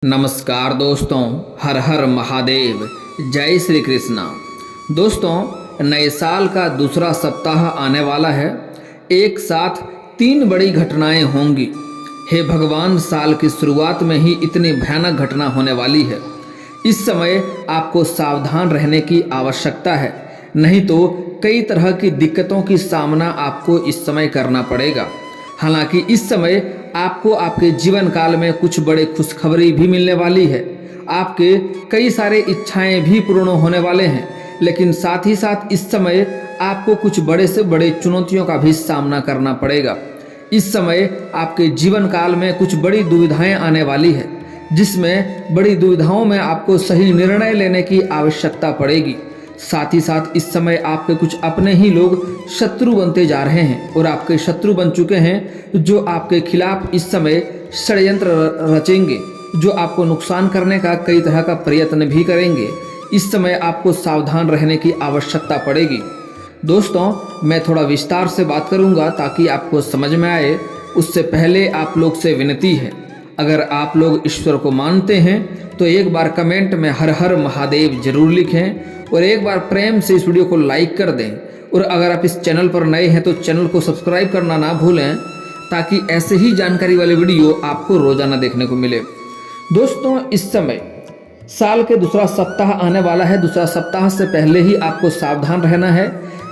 नमस्कार दोस्तों, हर हर महादेव, जय श्री कृष्णा। दोस्तों, नए साल का दूसरा सप्ताह आने वाला है। एक साथ 3 बड़ी घटनाएं होंगी। हे भगवान, साल की शुरुआत में ही इतनी भयानक घटना होने वाली है। इस समय आपको सावधान रहने की आवश्यकता है, नहीं तो कई तरह की दिक्कतों की सामना आपको इस समय करना पड़ेगा। हालांकि इस समय आपको आपके जीवन काल में कुछ बड़े खुशखबरी भी मिलने वाली है। आपके कई सारे इच्छाएं भी पूर्ण होने वाले हैं, लेकिन साथ ही साथ इस समय आपको कुछ बड़े से बड़े चुनौतियों का भी सामना करना पड़ेगा। इस समय आपके जीवन काल में कुछ बड़ी दुविधाएं आने वाली है, जिसमें बड़ी दुविधाओं में आपको सही निर्णय लेने की आवश्यकता पड़ेगी। साथ ही साथ इस समय आपके कुछ अपने ही लोग शत्रु बनते जा रहे हैं और आपके शत्रु बन चुके हैं, जो आपके खिलाफ इस समय षड्यंत्र रचेंगे, जो आपको नुकसान करने का कई तरह का प्रयत्न भी करेंगे। इस समय आपको सावधान रहने की आवश्यकता पड़ेगी। दोस्तों, मैं थोड़ा विस्तार से बात करूंगा ताकि आपको समझ में आए। उससे पहले आप लोग से विनती है, अगर आप लोग ईश्वर को मानते हैं तो एक बार कमेंट में हर हर महादेव जरूर लिखें और एक बार प्रेम से इस वीडियो को लाइक कर दें। और अगर आप इस चैनल पर नए हैं तो चैनल को सब्सक्राइब करना ना भूलें, ताकि ऐसे ही जानकारी वाले वीडियो आपको रोजाना देखने को मिले। दोस्तों, इस समय साल के दूसरा सप्ताह आने वाला है। दूसरा सप्ताह से पहले ही आपको सावधान रहना है।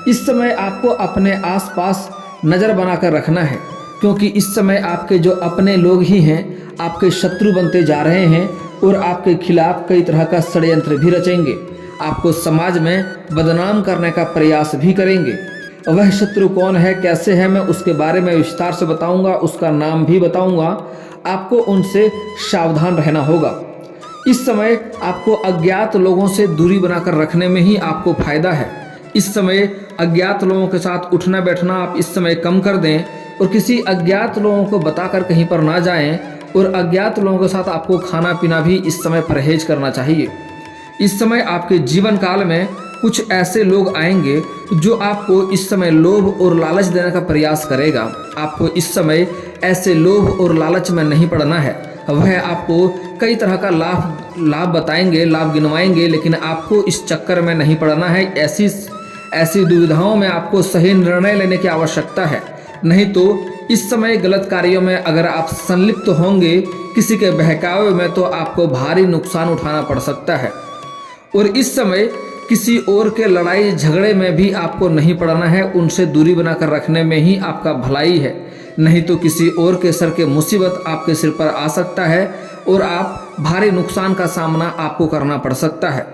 इस समय आपको अपने आसपास नज़र बनाकर रखना है, क्योंकि इस समय आपके जो अपने लोग ही हैं आपके शत्रु बनते जा रहे हैं और आपके खिलाफ कई तरह का षड्यंत्र भी रचेंगे। आपको समाज में बदनाम करने का प्रयास भी करेंगे। वह शत्रु कौन है, कैसे है, मैं उसके बारे में विस्तार से बताऊंगा, उसका नाम भी बताऊंगा। आपको उनसे सावधान रहना होगा। इस समय आपको अज्ञात लोगों से दूरी बनाकर रखने में ही आपको फायदा है। इस समय अज्ञात लोगों के साथ उठना बैठना आप इस समय कम कर दें और किसी अज्ञात लोगों को बताकर कहीं पर ना जाएं। और अज्ञात लोगों के साथ आपको खाना पीना भी इस समय परहेज करना चाहिए। इस समय आपके जीवन काल में कुछ ऐसे लोग आएंगे जो आपको इस समय लोभ और लालच देने का प्रयास करेगा। आपको इस समय ऐसे लोभ और लालच में नहीं पड़ना है। वह आपको कई तरह का लाभ बताएंगे, लाभ गिनवाएंगे, लेकिन आपको इस चक्कर में नहीं पड़ना है। ऐसी दुविधाओं में आपको सही निर्णय लेने की आवश्यकता है, नहीं तो इस समय गलत कार्यों में अगर आप संलिप्त होंगे किसी के बहकावे में, तो आपको भारी नुकसान उठाना पड़ सकता है। और इस समय किसी और के लड़ाई झगड़े में भी आपको नहीं पड़ना है। उनसे दूरी बनाकर रखने में ही आपका भलाई है, नहीं तो किसी और के सर के मुसीबत आपके सिर पर आ सकता है और आप भारी नुकसान का सामना आपको करना पड़ सकता है।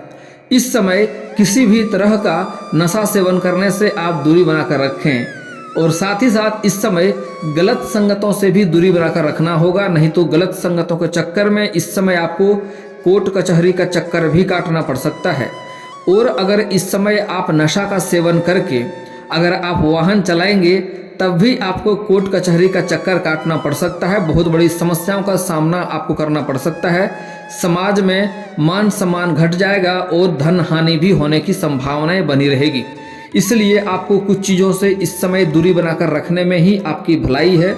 इस समय किसी भी तरह का नशा सेवन करने से आप दूरी बनाकर रखें और साथ ही साथ इस समय गलत संगतों से भी दूरी बनाकर रखना होगा, नहीं तो गलत संगतों के चक्कर में इस समय आपको कोर्ट कचहरी का चक्कर भी काटना पड़ सकता है। और अगर इस समय आप नशा का सेवन करके अगर आप वाहन चलाएंगे तब भी आपको कोर्ट कचहरी का चक्कर काटना पड़ सकता है। बहुत बड़ी समस्याओं का सामना आपको करना पड़ सकता है। समाज में मान सम्मान घट जाएगा और धन हानि भी होने की संभावनाएं बनी रहेगी। इसलिए आपको कुछ चीज़ों से इस समय दूरी बनाकर रखने में ही आपकी भलाई है।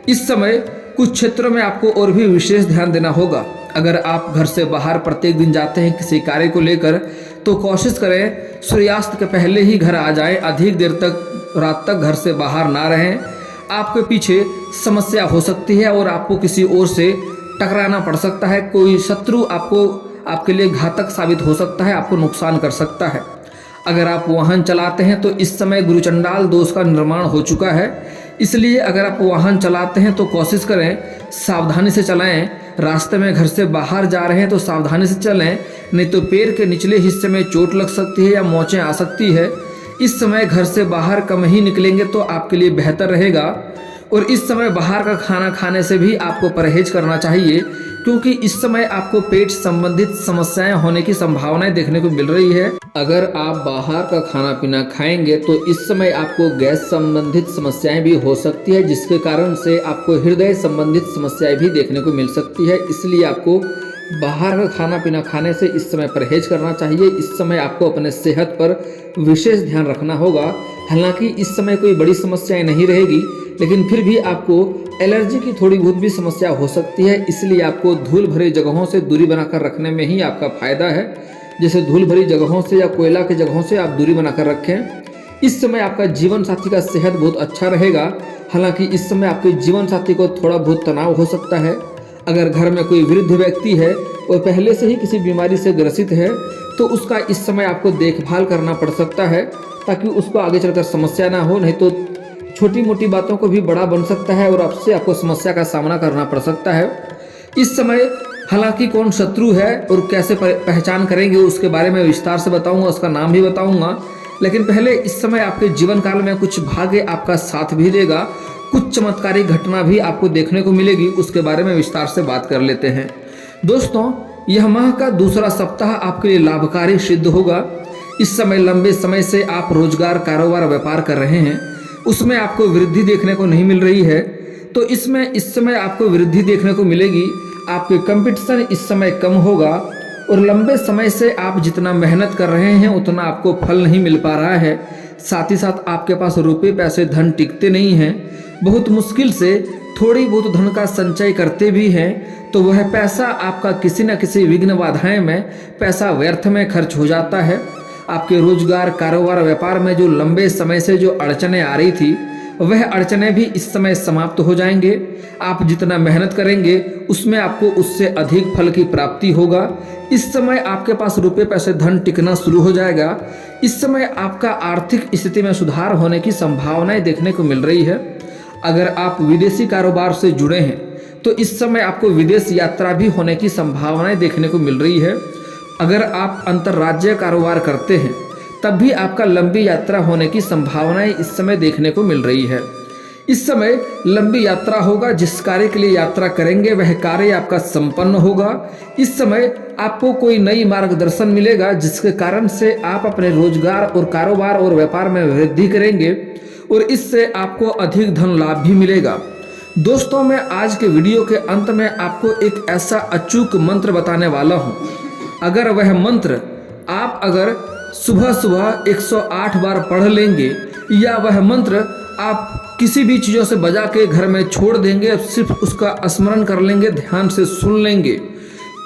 इस समय कुछ क्षेत्रों में आपको और भी विशेष ध्यान देना होगा। अगर आप घर से बाहर प्रत्येक दिन जाते हैं किसी कार्य को लेकर, तो कोशिश करें सूर्यास्त के पहले ही घर आ जाएं। अधिक देर तक रात तक घर से बाहर ना रहें। आपके पीछे समस्या हो सकती है और आपको किसी और से टकराना पड़ सकता है। कोई शत्रु आपके लिए घातक साबित हो सकता है, आपको नुकसान कर सकता है। अगर आप वाहन चलाते हैं तो इस समय गुरुचंडाल दोष का निर्माण हो चुका है। इसलिए अगर आप वाहन चलाते हैं तो कोशिश करें सावधानी से चलाएं। रास्ते में घर से बाहर जा रहे हैं तो सावधानी से चलें, नहीं तो पैर के निचले हिस्से में चोट लग सकती है या मोचें आ सकती है। इस समय घर से बाहर कम ही निकलेंगे तो आपके लिए बेहतर रहेगा। और इस समय बाहर का खाना खाने से भी आपको परहेज करना चाहिए, क्योंकि इस समय आपको पेट संबंधित समस्याएं होने की संभावनाएं देखने को मिल रही है। अगर आप बाहर का खाना पीना खाएंगे तो इस समय आपको गैस संबंधित समस्याएं भी हो सकती है, जिसके कारण से आपको हृदय संबंधित समस्याएं भी देखने को मिल सकती है। इसलिए आपको बाहर का खाना पीना खाने से इस समय परहेज करना चाहिए। इस समय आपको अपने सेहत पर विशेष ध्यान रखना होगा। हालांकि इस समय कोई बड़ी समस्याएं नहीं रहेगी, लेकिन फिर भी आपको एलर्जी की थोड़ी बहुत भी समस्या हो सकती है, इसलिए आपको धूल भरी जगहों से दूरी बनाकर रखने में ही आपका फायदा है। जैसे धूल भरी जगहों से या कोयला की जगहों से आप दूरी बनाकर रखें। इस समय आपका जीवन साथी का सेहत बहुत अच्छा रहेगा। हालांकि इस समय आपके जीवन साथी को थोड़ा बहुत तनाव हो सकता है। अगर घर में कोई वृद्ध व्यक्ति है और पहले से ही किसी बीमारी से ग्रसित है तो उसका इस समय आपको देखभाल करना पड़ सकता है, ताकि उसको आगे चलकर समस्या ना हो। नहीं तो छोटी मोटी बातों को भी बड़ा बन सकता है और आपको समस्या का सामना करना पड़ सकता है। इस समय हालांकि कौन शत्रु है और कैसे पहचान करेंगे उसके बारे में विस्तार से बताऊंगा, उसका नाम भी बताऊंगा। लेकिन पहले इस समय आपके जीवन काल में कुछ भाग्य आपका साथ भी देगा, कुछ चमत्कारी घटना भी आपको देखने को मिलेगी, उसके बारे में विस्तार से बात कर लेते हैं। दोस्तों, यह माह का दूसरा सप्ताह आपके लिए लाभकारी सिद्ध होगा। इस समय लंबे समय से आप रोजगार, कारोबार, व्यापार कर रहे हैं, उसमें आपको वृद्धि देखने को नहीं मिल रही है, तो इसमें इस समय आपको वृद्धि देखने को मिलेगी। आपके कंपटीशन इस समय कम होगा और लंबे समय से आप जितना मेहनत कर रहे हैं उतना आपको फल नहीं मिल पा रहा है। साथ ही साथ आपके पास रुपए, पैसे, धन टिकते नहीं हैं। बहुत मुश्किल से थोड़ी बहुत धन का संचय करते भी हैं तो वह पैसा आपका किसी न किसी विघ्न बाधाएं में पैसा व्यर्थ में खर्च हो जाता है। आपके रोजगार, कारोबार, व्यापार में जो लंबे समय से जो अड़चनें आ रही थी वह अड़चनें भी इस समय समाप्त हो जाएंगे। आप जितना मेहनत करेंगे उसमें आपको उससे अधिक फल की प्राप्ति होगा। इस समय आपके पास रुपए, पैसे, धन टिकना शुरू हो जाएगा। इस समय आपका आर्थिक स्थिति में सुधार होने की संभावनाएं देखने को मिल रही है। अगर आप विदेशी कारोबार से जुड़े हैं तो इस समय आपको विदेश यात्रा भी होने की संभावनाएं देखने को मिल रही है। अगर आप अंतर्राज्यीय कारोबार करते हैं तब भी आपका लंबी यात्रा होने की संभावनाएं इस समय देखने को मिल रही है। इस समय लंबी यात्रा होगा, जिस कार्य के लिए यात्रा करेंगे वह कार्य आपका संपन्न होगा। इस समय आपको कोई नई मार्गदर्शन मिलेगा जिसके कारण से आप अपने रोजगार और कारोबार और व्यापार में वृद्धि करेंगे और इससे आपको अधिक धन लाभ भी मिलेगा। दोस्तों, मैं आज के वीडियो के अंत में आपको एक ऐसा अचूक मंत्र बताने वाला हूँ। अगर वह मंत्र आप अगर सुबह सुबह 108 बार पढ़ लेंगे या वह मंत्र आप किसी भी चीज़ों से बजा के घर में छोड़ देंगे, सिर्फ उसका स्मरण कर लेंगे, ध्यान से सुन लेंगे,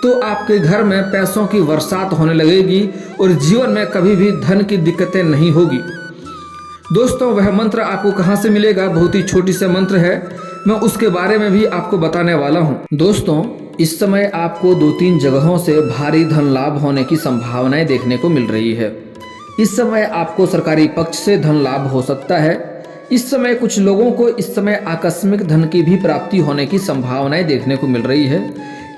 तो आपके घर में पैसों की बरसात होने लगेगी और जीवन में कभी भी धन की दिक्कतें नहीं होगी। दोस्तों, वह मंत्र आपको कहाँ से मिलेगा? बहुत ही छोटी सा मंत्र है, मैं उसके बारे में भी आपको बताने वाला हूँ। दोस्तों, इस समय आपको 2-3 जगहों से भारी धन लाभ होने की संभावनाएं देखने को मिल रही है। इस समय आपको सरकारी पक्ष से धन लाभ हो सकता है। इस समय कुछ लोगों को इस समय आकस्मिक धन की भी प्राप्ति होने की संभावनाएं देखने को मिल रही है।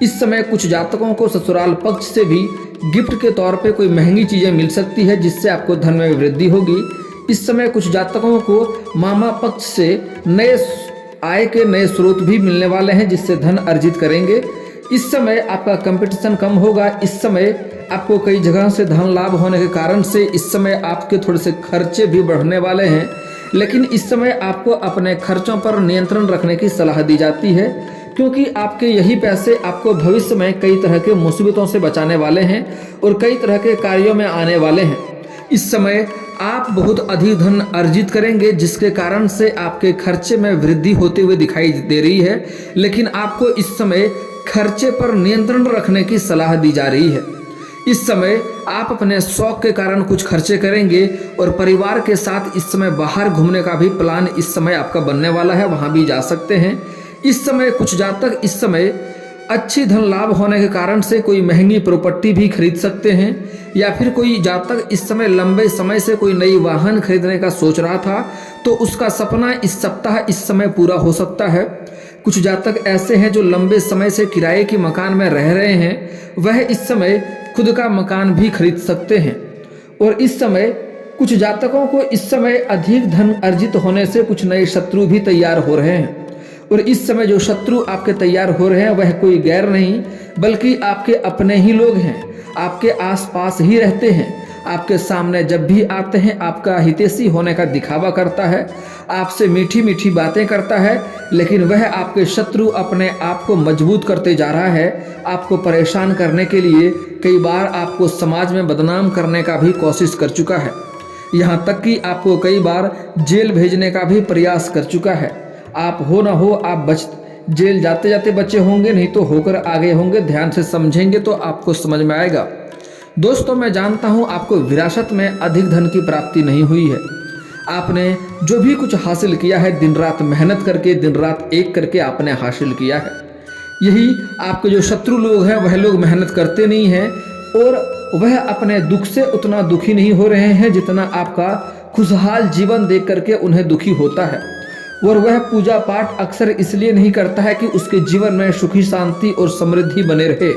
इस समय कुछ जातकों को ससुराल पक्ष से भी गिफ्ट के तौर पे कोई महंगी चीजें मिल सकती है जिससे आपको धन में वृद्धि होगी। इस समय कुछ जातकों को मामा पक्ष से नए आय के नए स्रोत भी मिलने वाले हैं जिससे धन अर्जित करेंगे। इस समय आपका कंपटीशन कम होगा। इस समय आपको कई जगह से धन लाभ होने के कारण से इस समय आपके थोड़े से खर्चे भी बढ़ने वाले हैं, लेकिन इस समय आपको अपने खर्चों पर नियंत्रण रखने की सलाह दी जाती है, क्योंकि आपके यही पैसे आपको भविष्य में कई तरह के मुसीबतों से बचाने वाले हैं और कई तरह के कार्यों में आने वाले हैं। इस समय आप बहुत अधिक धन अर्जित करेंगे जिसके कारण से आपके खर्चे में वृद्धि होते हुए दिखाई दे रही है, लेकिन आपको इस समय खर्चे पर नियंत्रण रखने की सलाह दी जा रही है। इस समय आप अपने शौक के कारण कुछ खर्चे करेंगे और परिवार के साथ इस समय बाहर घूमने का भी प्लान इस समय आपका बनने वाला है, वहां भी जा सकते हैं। इस समय कुछ जातक इस समय अच्छी धन लाभ होने के कारण से कोई महंगी प्रॉपर्टी भी खरीद सकते हैं, या फिर कोई जातक इस समय लंबे समय से कोई नई वाहन खरीदने का सोच रहा था तो उसका सपना इस सप्ताह इस समय पूरा हो सकता है। कुछ जातक ऐसे हैं जो लंबे समय से किराए के मकान में रह रहे हैं, वह इस समय खुद का मकान भी खरीद सकते हैं। और इस समय कुछ जातकों को इस समय अधिक धन अर्जित होने से कुछ नए शत्रु भी तैयार हो रहे हैं, और इस समय जो शत्रु आपके तैयार हो रहे हैं वह कोई गैर नहीं बल्कि आपके अपने ही लोग हैं, आपके आसपास ही रहते हैं, आपके सामने जब भी आते हैं आपका हितैषी होने का दिखावा करता है, आपसे मीठी मीठी बातें करता है, लेकिन वह आपके शत्रु अपने आप को मजबूत करते जा रहा है। आपको परेशान करने के लिए कई बार आपको समाज में बदनाम करने का भी कोशिश कर चुका है, यहाँ तक कि आपको कई बार जेल भेजने का भी प्रयास कर चुका है। आप हो ना हो आप जेल जाते जाते बचे होंगे, नहीं तो होकर आगे होंगे। ध्यान से समझेंगे तो आपको समझ में आएगा। दोस्तों, मैं जानता हूँ आपको विरासत में अधिक धन की प्राप्ति नहीं हुई है। आपने जो भी कुछ हासिल किया है दिन रात मेहनत करके, दिन रात एक करके आपने हासिल किया है। यही आपके जो शत्रु लोग हैं वह लोग मेहनत करते नहीं हैं और वह अपने दुख से उतना दुखी नहीं हो रहे हैं जितना आपका खुशहाल जीवन देख करके उन्हें दुखी होता है। और वह पूजा पाठ अक्सर इसलिए नहीं करता है कि उसके जीवन में सुखी शांति और समृद्धि बने रहे।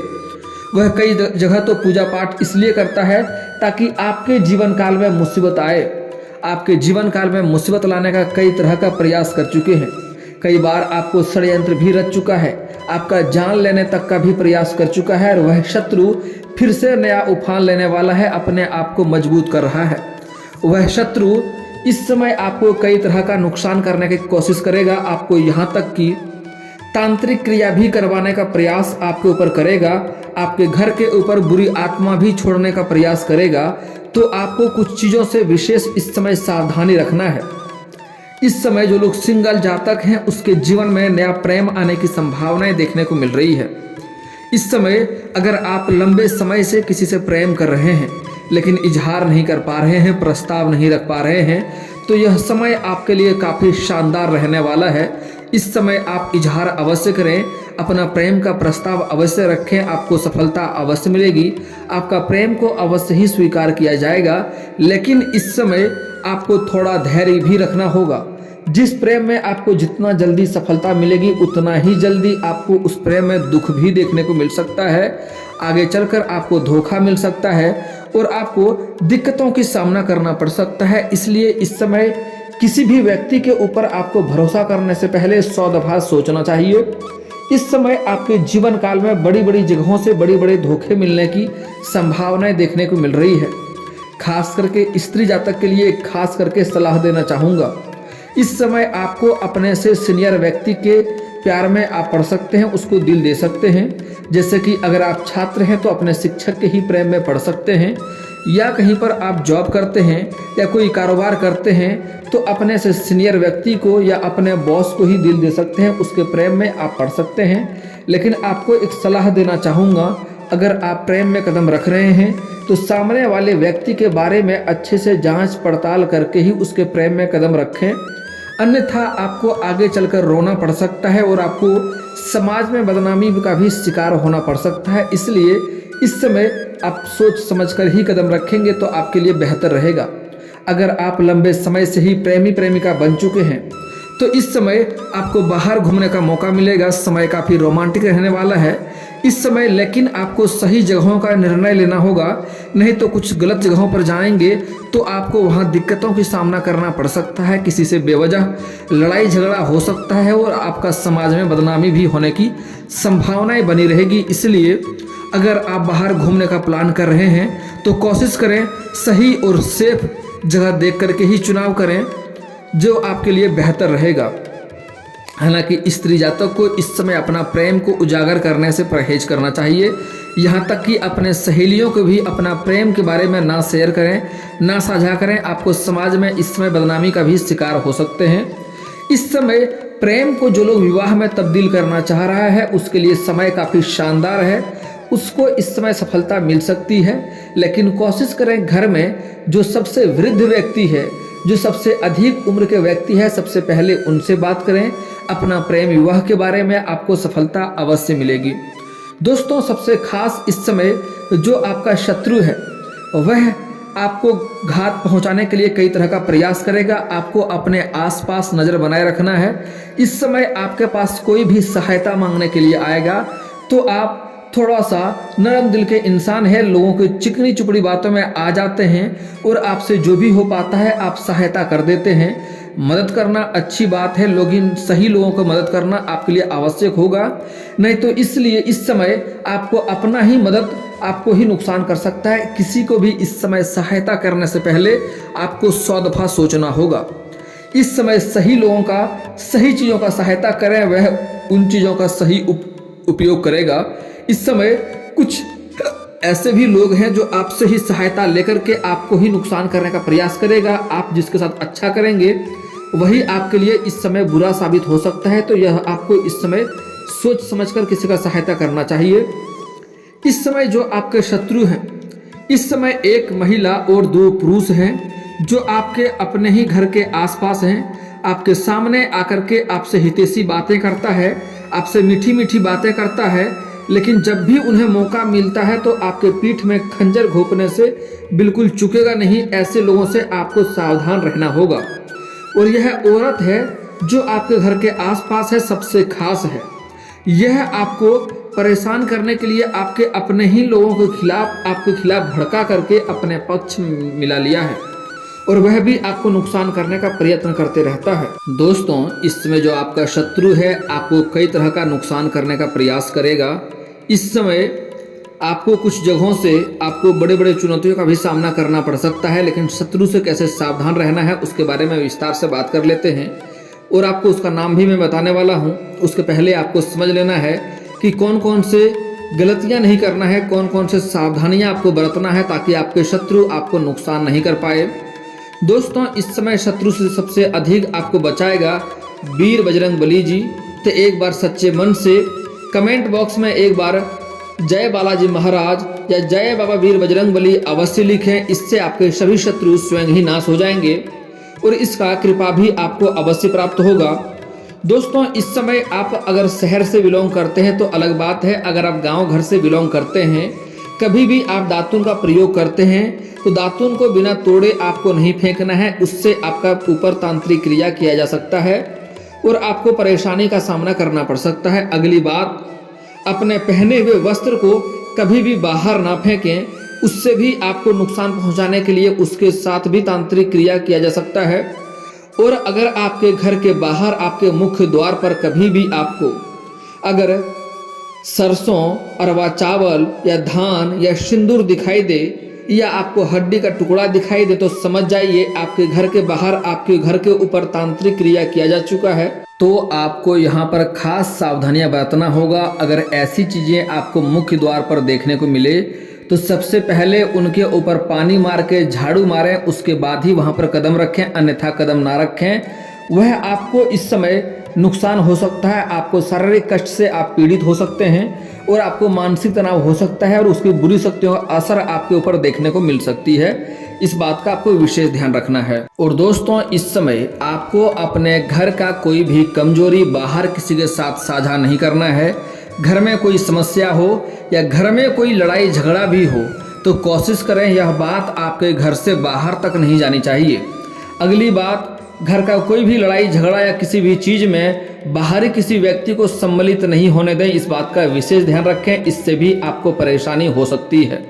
वह कई जगह तो पूजा पाठ इसलिए करता है ताकि आपके जीवन काल में मुसीबत आए। आपके जीवन काल में मुसीबत लाने का कई तरह का प्रयास कर चुके हैं। कई बार आपको षड्यंत्र भी रच चुका है, आपका जान लेने तक का भी प्रयास कर चुका है। और वह शत्रु फिर से नया उफान लेने वाला है, अपने आप को मजबूत कर रहा है। वह शत्रु इस समय आपको कई तरह का नुकसान करने की कोशिश करेगा। आपको यहाँ तक कि तांत्रिक क्रिया भी करवाने का प्रयास आपके ऊपर करेगा। आपके घर के ऊपर बुरी आत्मा भी छोड़ने का प्रयास करेगा। तो आपको कुछ चीज़ों से विशेष इस समय सावधानी रखना है। इस समय जो लोग सिंगल जातक हैं उसके जीवन में नया प्रेम आने की संभावनाएं देखने को मिल रही है। इस समय अगर आप लंबे समय से किसी से प्रेम कर रहे हैं लेकिन इजहार नहीं कर पा रहे हैं, प्रस्ताव नहीं रख पा रहे हैं, तो यह समय आपके लिए काफ़ी शानदार रहने वाला है। इस समय आप इजहार अवश्य करें, अपना प्रेम का प्रस्ताव अवश्य रखें, आपको सफलता अवश्य मिलेगी। आपका प्रेम को अवश्य ही स्वीकार किया जाएगा। लेकिन इस समय आपको थोड़ा धैर्य भी रखना होगा। जिस प्रेम में आपको जितना जल्दी सफलता मिलेगी उतना ही जल्दी आपको उस प्रेम में दुख भी देखने को मिल सकता है। आगे चलकर आपको धोखा मिल सकता है और आपको दिक्कतों की सामना करना पड़ सकता है। इसलिए इस समय किसी भी व्यक्ति के ऊपर आपको भरोसा करने से पहले 100 दफा सोचना चाहिए। इस समय आपके जीवन काल में बड़ी बड़ी जगहों से बड़े बड़े धोखे मिलने की संभावनाएं देखने को मिल रही है। खास करके स्त्री जातक के लिए खास करके सलाह देना चाहूँगा। इस समय आपको अपने से सीनियर व्यक्ति के प्यार में आप पड़ सकते हैं, उसको दिल दे सकते हैं। जैसे कि अगर आप छात्र हैं तो अपने शिक्षक के ही प्रेम में पड़ सकते हैं, या कहीं पर आप जॉब करते हैं या कोई कारोबार करते हैं तो अपने से सीनियर व्यक्ति को या अपने बॉस को ही दिल दे सकते हैं, उसके प्रेम में आप पड़ सकते हैं। लेकिन आपको एक सलाह देना चाहूँगा, अगर आप प्रेम में कदम रख रहे हैं तो सामने वाले व्यक्ति के बारे में अच्छे से जांच पड़ताल करके ही उसके प्रेम में कदम रखें। अन्यथा आपको आगे चलकर रोना पड़ सकता है और आपको समाज में बदनामी का भी शिकार होना पड़ सकता है। इसलिए इस समय आप सोच समझकर ही कदम रखेंगे तो आपके लिए बेहतर रहेगा। अगर आप लंबे समय से ही प्रेमी प्रेमिका बन चुके हैं तो इस समय आपको बाहर घूमने का मौका मिलेगा। समय काफ़ी रोमांटिक रहने वाला है इस समय, लेकिन आपको सही जगहों का निर्णय लेना होगा, नहीं तो कुछ गलत जगहों पर जाएंगे तो आपको वहां दिक्कतों की सामना करना पड़ सकता है। किसी से बेवजह लड़ाई झगड़ा हो सकता है और आपका समाज में बदनामी भी होने की संभावनाएं बनी रहेगी। इसलिए अगर आप बाहर घूमने का प्लान कर रहे हैं तो कोशिश करें सही और सेफ जगह देख करके ही चुनाव करें, जो आपके लिए बेहतर रहेगा। हालांकि स्त्री जातक को इस समय अपना प्रेम को उजागर करने से परहेज करना चाहिए। यहाँ तक कि अपने सहेलियों को भी अपना प्रेम के बारे में ना शेयर करें, ना साझा करें। आपको समाज में इस समय बदनामी का भी शिकार हो सकते हैं। इस समय प्रेम को जो लोग विवाह में तब्दील करना चाह रहा है उसके लिए समय काफ़ी शानदार है, उसको इस समय सफलता मिल सकती है। लेकिन कोशिश करें घर में जो सबसे वृद्ध व्यक्ति है, जो सबसे अधिक उम्र के व्यक्ति है, सबसे पहले उनसे बात करें। अपना प्रेम विवाह के बारे में आपको सफलता अवश्य मिलेगी। दोस्तों, सबसे खास इस समय जो आपका शत्रु है वह आपको घात पहुंचाने के लिए कई तरह का प्रयास करेगा। आपको अपने आसपास नज़र बनाए रखना है। इस समय आपके पास कोई भी सहायता मांगने के लिए आएगा तो आप थोड़ा सा नरम दिल के इंसान है, लोगों की चिकनी चुपड़ी बातों में आ जाते हैं और आपसे जो भी हो पाता है आप सहायता कर देते हैं। मदद करना अच्छी बात है, लेकिन सही लोगों को मदद करना आपके लिए आवश्यक होगा, नहीं तो इसलिए इस समय आपको अपना ही मदद आपको ही नुकसान कर सकता है। किसी को भी इस समय सहायता करने से पहले आपको 100 दफ़ा सोचना होगा। इस समय सही लोगों का सही चीज़ों का सहायता करें, वह उन चीज़ों का सही उपयोग करेगा। इस समय कुछ ऐसे भी लोग हैं जो आपसे ही सहायता लेकर के आपको ही नुकसान करने का प्रयास करेगा। आप जिसके साथ अच्छा करेंगे वही आपके लिए इस समय बुरा साबित हो सकता है। तो यह आपको इस समय सोच समझकर किसी का सहायता करना चाहिए। इस समय जो आपके शत्रु हैं, इस समय एक महिला और 2 पुरुष हैं जो आपके अपने ही घर के आसपास हैं। आपके सामने आकर के आपसे हितैषी बातें करता है, आपसे मीठी मीठी बातें करता है, लेकिन जब भी उन्हें मौका मिलता है तो आपके पीठ में खंजर घोंपने से बिल्कुल चूकेगा नहीं। ऐसे लोगों से आपको सावधान रहना होगा। और यह औरत है जो आपके घर के आसपास है, सबसे खास है। यह आपको परेशान करने के लिए आपके अपने ही लोगों के खिलाफ, आपके खिलाफ भड़का करके अपने पक्ष मिला लिया है और वह भी आपको नुकसान करने का प्रयत्न करते रहता है। दोस्तों, इस समय जो आपका शत्रु है आपको कई तरह का नुकसान करने का प्रयास करेगा। इस समय आपको कुछ जगहों से आपको बड़े बड़े चुनौतियों का भी सामना करना पड़ सकता है, लेकिन शत्रु से कैसे सावधान रहना है उसके बारे में विस्तार से बात कर लेते हैं और आपको उसका नाम भी मैं बताने वाला हूँ। उसके पहले आपको समझ लेना है कि कौन कौन से गलतियां नहीं करना है, कौन कौन से सावधानियां आपको बरतना है ताकि आपके शत्रु आपको नुकसान नहीं कर पाए। दोस्तों, इस समय शत्रु से सबसे अधिक आपको बचाएगा वीर बजरंग बली जी। तो एक बार सच्चे मन से कमेंट बॉक्स में एक बार जय बालाजी महाराज या जय बाबा वीर बजरंग बली अवश्य लिखें। इससे आपके सभी शत्रु स्वयं ही नाश हो जाएंगे और इसका कृपा भी आपको अवश्य प्राप्त होगा। दोस्तों, इस समय आप अगर शहर से बिलोंग करते हैं तो अलग बात है। अगर आप गांव घर से बिलोंग करते हैं, कभी भी आप दातुन का प्रयोग करते हैं तो दातुन को बिना तोड़े आपको नहीं फेंकना है। उससे आपका ऊपर तांत्रिक क्रिया किया जा सकता है और आपको परेशानी का सामना करना पड़ सकता है। अगली बात, अपने पहने हुए वस्त्र को कभी भी बाहर ना फेंकें, उससे भी आपको नुकसान पहुंचाने के लिए उसके साथ भी तांत्रिक क्रिया किया जा सकता है। और अगर आपके घर के बाहर आपके मुख्य द्वार पर कभी भी आपको अगर सरसों, अरवा चावल या धान या सिंदूर दिखाई दे या आपको हड्डी का टुकड़ा दिखाई दे तो समझ जाइए आपके घर के बाहर, आपके घर के ऊपर तांत्रिक क्रिया किया जा चुका है। तो आपको यहाँ पर खास सावधानियां बरतना होगा। अगर ऐसी चीजें आपको मुख्य द्वार पर देखने को मिले तो सबसे पहले उनके ऊपर पानी मार के झाड़ू मारें, उसके बाद ही वहां पर कदम रखें, अन्यथा कदम ना रखें। वह आपको इस समय नुकसान हो सकता है, आपको शारीरिक कष्ट से आप पीड़ित हो सकते हैं और आपको मानसिक तनाव हो सकता है और उसकी बुरी शक्तियों का असर आपके ऊपर देखने को मिल सकती है। इस बात का आपको विशेष ध्यान रखना है। और दोस्तों, इस समय आपको अपने घर का कोई भी कमजोरी बाहर किसी के साथ साझा नहीं करना है। घर में कोई समस्या हो या घर में कोई लड़ाई झगड़ा भी हो तो कोशिश करें यह बात आपके घर से बाहर तक नहीं जानी चाहिए। अगली बात, घर का कोई भी लड़ाई झगड़ा या किसी भी चीज में बाहरी किसी व्यक्ति को सम्मिलित नहीं होने दें। इस बात का विशेष ध्यान रखें, इससे भी आपको परेशानी हो सकती है।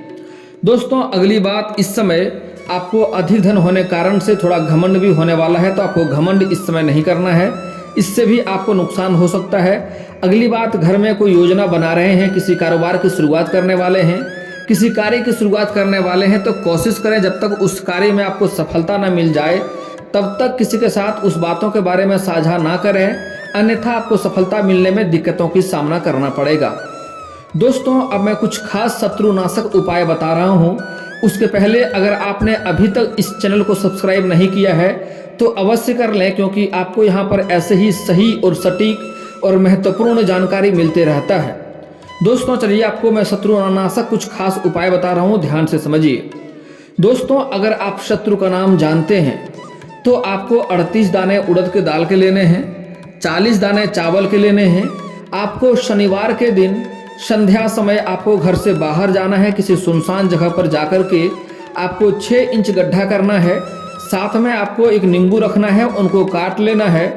दोस्तों, अगली बात, इस समय आपको अधिक धन होने कारण से थोड़ा घमंड भी होने वाला है, तो आपको घमंड इस समय नहीं करना है, इससे भी आपको नुकसान हो सकता है। अगली बात, घर में कोई योजना बना रहे हैं, किसी कारोबार की शुरुआत करने वाले हैं, किसी कार्य की शुरुआत करने वाले हैं, तो कोशिश करें जब तक उस कार्य में आपको सफलता न मिल जाए तब तक किसी के साथ उस बातों के बारे में साझा ना करें, अन्यथा आपको सफलता मिलने में दिक्कतों की सामना करना पड़ेगा। दोस्तों, अब मैं कुछ खास शत्रुनाशक उपाय बता रहा हूं। उसके पहले अगर आपने अभी तक इस चैनल को सब्सक्राइब नहीं किया है तो अवश्य कर लें, क्योंकि आपको यहाँ पर ऐसे ही सही और सटीक और महत्वपूर्ण जानकारी मिलते रहता है। दोस्तों, चलिए आपको मैं शत्रुनाशक कुछ खास उपाय बता रहा हूँ, ध्यान से समझिए। दोस्तों, अगर आप शत्रु का नाम जानते हैं तो आपको 38 दाने उड़द के दाल के लेने हैं, 40 दाने चावल के लेने हैं। आपको शनिवार के दिन संध्या समय आपको घर से बाहर जाना है, किसी सुनसान जगह पर जाकर के आपको 6 इंच गड्ढा करना है। साथ में आपको एक नींबू रखना है, उनको काट लेना है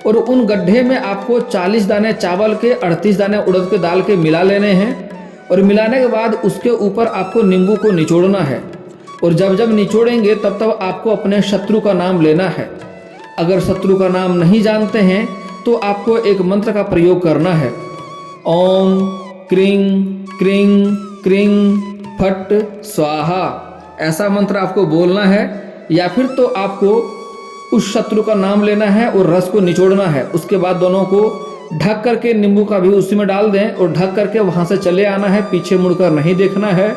और उन गड्ढे में आपको 40 दाने चावल के, 38 दाने उड़द के दाल के मिला लेने हैं और मिलाने के बाद उसके ऊपर आपको नींबू को निचोड़ना है। और जब जब निचोड़ेंगे तब तब आपको अपने शत्रु का नाम लेना है। अगर शत्रु का नाम नहीं जानते हैं तो आपको एक मंत्र का प्रयोग करना है। ओम क्रीं क्रीं क्रीं फट स्वाहा, ऐसा मंत्र आपको बोलना है। या फिर तो आपको उस शत्रु का नाम लेना है और रस को निचोड़ना है। उसके बाद दोनों को ढक करके नींबू का भी उसी में डाल दें और ढक करके वहां से चले आना है, पीछे मुड़कर नहीं देखना है।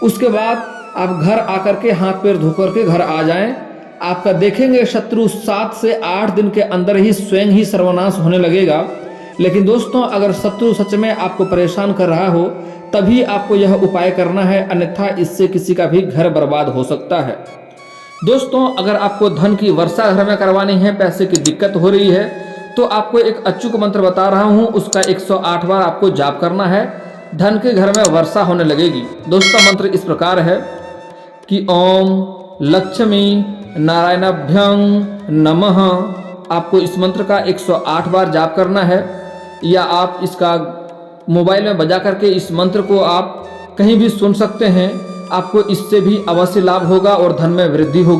उसके बाद आप घर आकर के हाथ पैर धो करके घर आ जाएं। आपका देखेंगे शत्रु 7 से 8 दिन के अंदर ही स्वयं ही सर्वनाश होने लगेगा। लेकिन दोस्तों अगर शत्रु सच में आपको परेशान कर रहा हो तभी आपको यह उपाय करना है, अन्यथा इससे किसी का भी घर बर्बाद हो सकता है। दोस्तों अगर आपको धन की वर्षा घर में करवानी है, पैसे की दिक्कत हो रही है, तो आपको एक अचूक मंत्र बता रहा हूं, उसका 108 बार आपको जाप करना है, धन के घर में वर्षा होने लगेगी। दोस्तों मंत्र इस प्रकार है कि ओम लक्ष्मी नारायणाभ्यं नमः। आपको इस मंत्र का 108 बार जाप करना है, या आप इसका मोबाइल में बजा करके इस मंत्र को आप कहीं भी सुन सकते हैं। आपको इससे भी अवश्य लाभ होगा और धन में वृद्धि होगी।